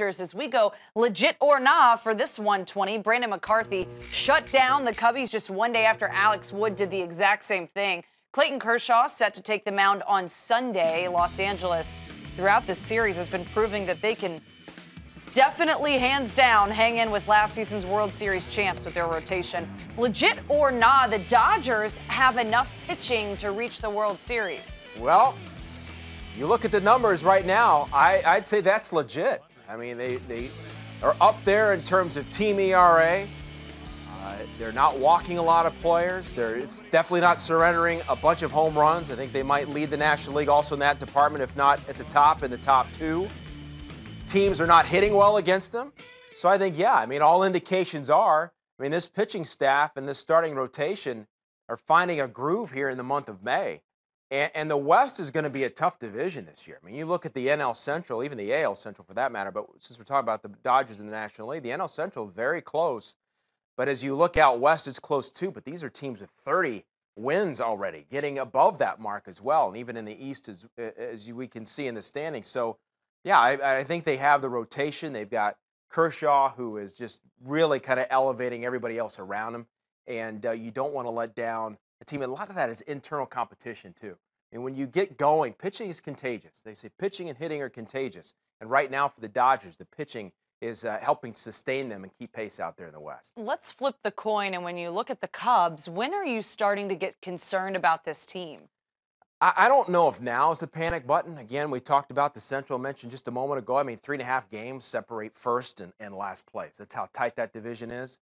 As we go legit or nah for this 120, Brandon McCarthy shut down the Cubbies just one day after Alex Wood did the exact same thing. Clayton Kershaw set to take the mound on Sunday. Los Angeles, throughout this series, has been proving that they can definitely, hands down, hang in with last season's World Series champs with their rotation. Legit or nah, the Dodgers have enough pitching to reach the World Series. Well, you look at the numbers right now, I'd say that's legit. I mean, they are up there in terms of team ERA. They're not walking a lot of players. It's definitely not surrendering a bunch of home runs. I think they might lead the National League also in that department, if not at the top, in the top two. Teams are not hitting well against them. So I think, yeah, I mean, all indications are, I mean, this pitching staff and this starting rotation are finding a groove here in the month of May. And the West is going to be a tough division this year. I mean, you look at the NL Central, even the AL Central for that matter, but since we're talking about the Dodgers in the National League, the NL Central is very close. But as you look out West, it's close too. But these are teams with 30 wins already, getting above that mark as well. And even in the East, we can see in the standings. So, yeah, I think they have the rotation. They've got Kershaw, who is just really kind of elevating everybody else around him. And you don't want to let down a team. And a lot of that is internal competition, too. And when you get going, pitching is contagious. They say pitching and hitting are contagious. And right now for the Dodgers, the pitching is helping sustain them and keep pace out there in the West. Let's flip the coin. And when you look at the Cubs, when are you starting to get concerned about this team? I don't know if now is the panic button. Again, we talked about the Central, mentioned just a moment ago. I mean, 3.5 games separate first and last place. That's how tight that division is.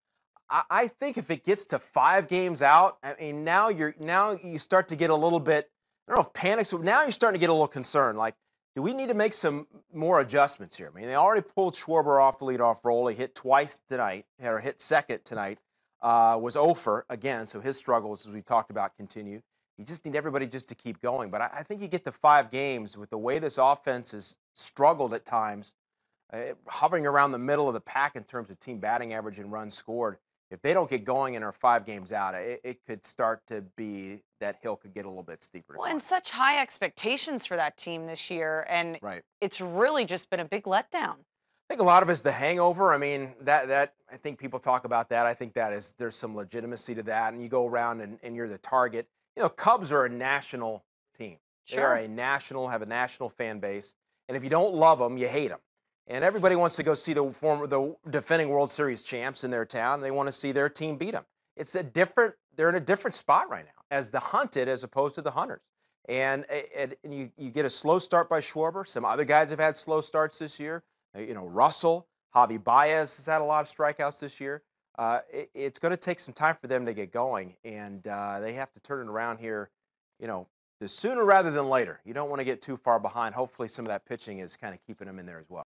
I think if it gets to 5 games out, I mean, now you start to get a little bit, I don't know if panic's, now you're starting to get a little concerned. Like, do we need to make some more adjustments here? I mean, they already pulled Schwarber off the leadoff role. He hit twice tonight, or hit second tonight, was 0 for again, so his struggles, as we talked about, continued. You just need everybody just to keep going. But I think you get to 5 games with the way this offense has struggled at times, hovering around the middle of the pack in terms of team batting average and runs scored. If they don't get going and are 5 games out, it could start to be that hill could get a little bit steeper. Well, and such high expectations for that team this year, and right. It's really just been a big letdown. I think a lot of it's the hangover. I mean, that I think people talk about that. I think there's some legitimacy to that. And you go around and you're the target. You know, Cubs are a national team. Sure. They are have a national fan base. And if you don't love them, you hate them. And everybody wants to go see the defending World Series champs in their town. They want to see their team beat them. They're in a different spot right now as the hunted as opposed to the hunters. And you get a slow start by Schwarber. Some other guys have had slow starts this year. You know, Russell, Javi Baez has had a lot of strikeouts this year. It's going to take some time for them to get going, and they have to turn it around here, you know, the sooner rather than later. You don't want to get too far behind. Hopefully some of that pitching is kind of keeping them in there as well.